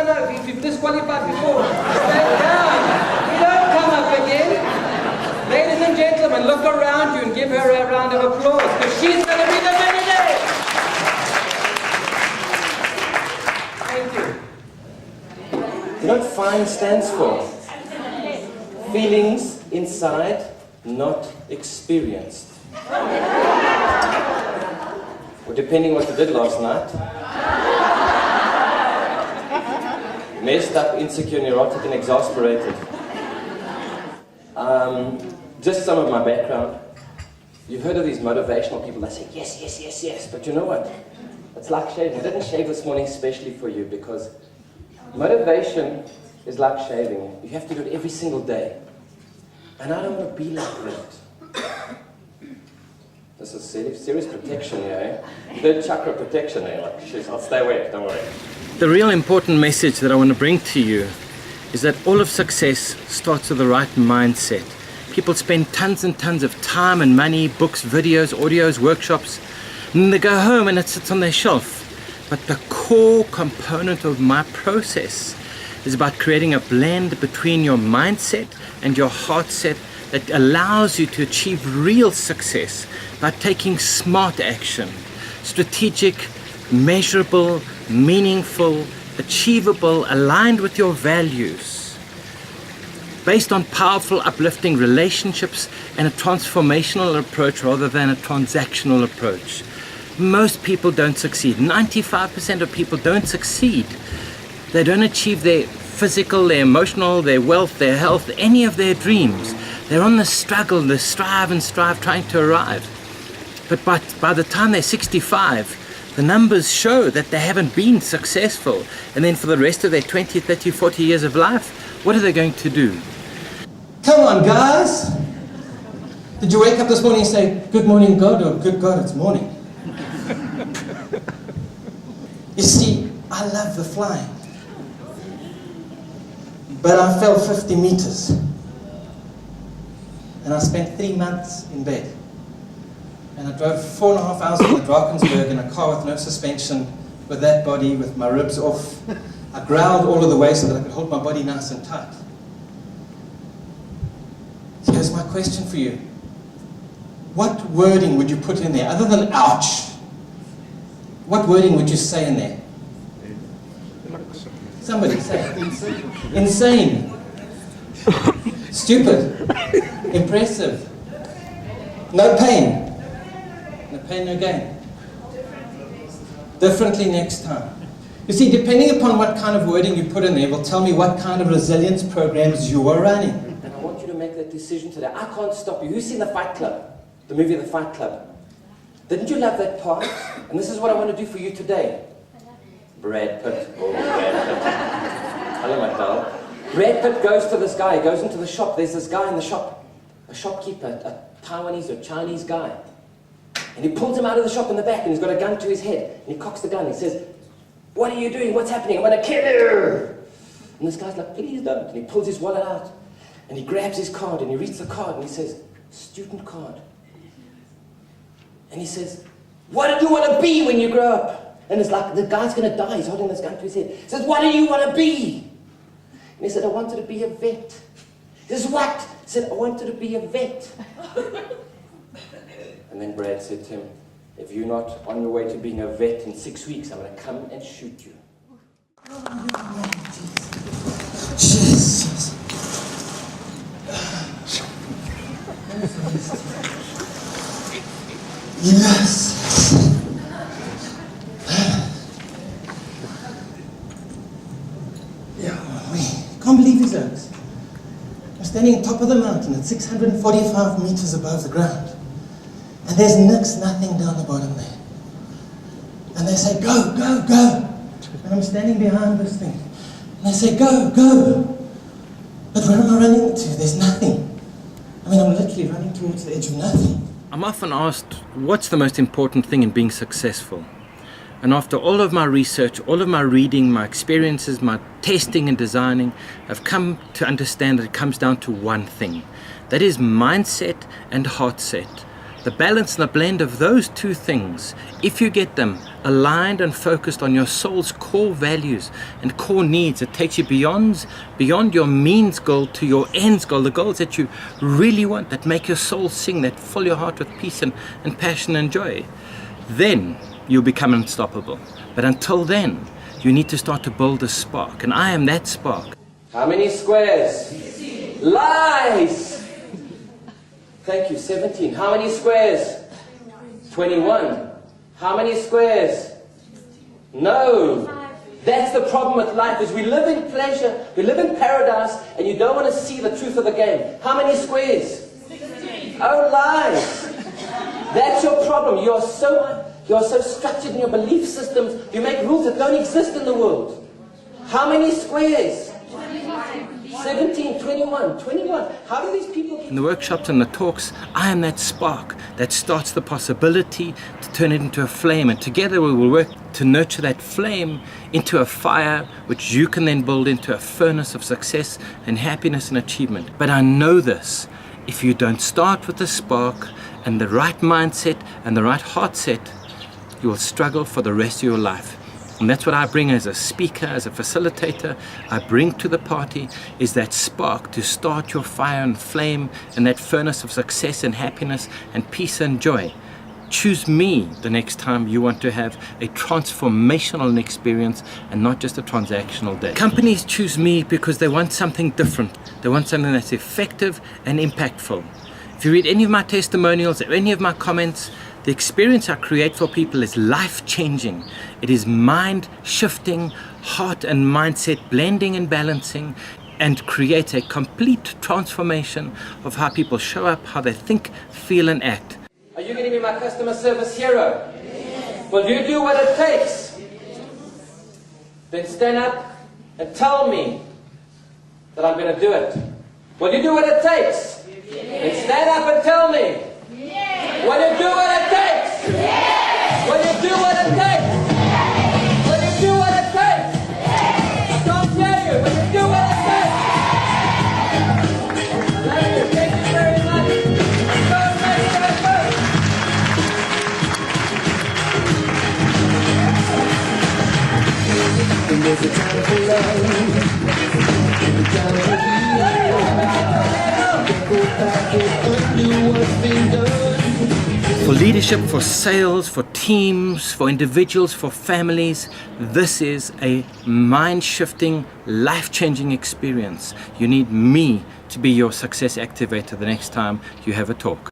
no, if you've disqualified before, stay down. You don't come up again. Ladies and gentlemen, look around you and give her a round of applause, because she's going to be the winner today. Thank you. You know what FINE stands for? Feelings inside, not experienced. Or depending what you did last night. Messed up, insecure, neurotic, and exasperated. Just some of my background. You've heard of these motivational people that say, yes, yes, yes, yes. But you know what? It's like shaving. I didn't shave this morning especially for you, because motivation is like shaving. You have to do it every single day. And I don't want to be like that. This is serious protection here, eh? Third chakra protection, eh? Like, shit, I'll stay away, don't worry. The real important message that I want to bring to you is that all of success starts with the right mindset. People spend tons and tons of time and money, books, videos, audios, workshops, and they go home and it sits on their shelf. But the core component of my process is about creating a blend between your mindset and your heart set that allows you to achieve real success by taking smart action, strategic, measurable, meaningful, achievable, aligned with your values, based on powerful, uplifting relationships and a transformational approach rather than a transactional approach. Most people don't succeed. 95% of people don't succeed. They don't achieve their physical, their emotional, their wealth, their health, any of their dreams. They're on the struggle, the strive and strive, trying to arrive. But by the time they're 65, the numbers show that they haven't been successful. And then for the rest of their 20, 30, 40 years of life, what are they going to do? Come on, guys. Did you wake up this morning and say, good morning, God, or good God, it's morning? You see, I love the flying. But I fell 50 meters. And I spent 3 months in bed. And I drove 4.5 hours to the Drakensberg in a car with no suspension, with that body, with my ribs off. I growled all of the way so that I could hold my body nice and tight. So here's my question for you. What wording would you put in there, other than ouch? What wording would you say in there? Somebody say it. Insane. Stupid. Impressive. No pain. No pain, no gain. Differently next time. You see, depending upon what kind of wording you put in there will tell me what kind of resilience programs you are running. And I want you to make that decision today. I can't stop you. Who's seen The Fight Club? The movie The Fight Club. Didn't you love that part? And this is what I want to do for you today. Brad Pitt. Oh, Brad Pitt. Hello, my pal. Brad Pitt goes to this guy, goes into the shop. There's this guy in the shop, a shopkeeper, a Taiwanese or Chinese guy. And he pulls him out of the shop in the back and he's got a gun to his head. And he cocks the gun and he says, what are you doing? What's happening? I'm going to kill you. And this guy's like, please don't. And he pulls his wallet out and he grabs his card and he reads the card and he says, student card. And he says, what do you want to be when you grow up? And it's like, the guy's going to die. He's holding this gun to his head. He says, what do you want to be? And he said, I wanted to be a vet. He says, what? He said, I wanted to be a vet. And then Brad said to him, if you're not on your way to being a vet in 6 weeks, I'm going to come and shoot you. Jesus. Yes. Can't believe these oaks. I'm standing on top of the mountain at 645 meters above the ground. And there's nothing down the bottom there. And they say, go, go, go. And I'm standing behind this thing. And they say, go, go. But where am I running to? There's nothing. I mean, I'm literally running towards the edge of nothing. I'm often asked, what's the most important thing in being successful? And after all of my research, all of my reading, my experiences, my testing and designing, I've come to understand that it comes down to one thing. That is mindset and heart set. The balance and the blend of those two things, if you get them aligned and focused on your soul's core values and core needs, it takes you beyond your means goal to your ends goal, the goals that you really want, that make your soul sing, that fill your heart with peace and passion and joy. Then you'll become unstoppable. But until then, you need to start to build a spark, and I am that spark. How many squares? Lies! Thank you, 17. How many squares? 21. How many squares? No. That's the problem with life, is we live in pleasure, we live in paradise, and you don't want to see the truth of the game. How many squares? 16. Oh, lies. That's your problem. You're so structured in your belief systems, you make rules that don't exist in the world. How many squares? 17, 21, 21. How do these people... In the workshops and the talks, I am that spark that starts the possibility to turn it into a flame, and together we will work to nurture that flame into a fire which you can then build into a furnace of success and happiness and achievement. But I know this, if you don't start with the spark and the right mindset and the right heart set, you will struggle for the rest of your life. And that's what I bring as a speaker, as a facilitator. I bring to the party is that spark to start your fire and flame and that furnace of success and happiness and peace and joy. Choose me the next time you want to have a transformational experience and not just a transactional day. Companies choose me because they want something different. They want something that's effective and impactful. If you read any of my testimonials or any of my comments, the experience I create for people is life-changing. It is mind-shifting, heart and mindset blending and balancing, and creates a complete transformation of how people show up, how they think, feel and act. Are you going to be my customer service hero? Yes. Will you do what it takes? Then stand up and tell me that I'm going to do it. Will you do what it takes? Yes. Then stand up and tell me. Yes. Will you do what it takes? Yes. Will you do what it takes? Yes. Will you do what it takes? Yes. I can't hear you. Will you do what it takes? I love you. Thank you very much. Go, go, go. There's a time for love, and a time for healing. Go back and undo what's been done. For leadership, for sales, for teams, for individuals, for families, this is a mind-shifting, life-changing experience. You need me to be your success activator the next time you have a talk.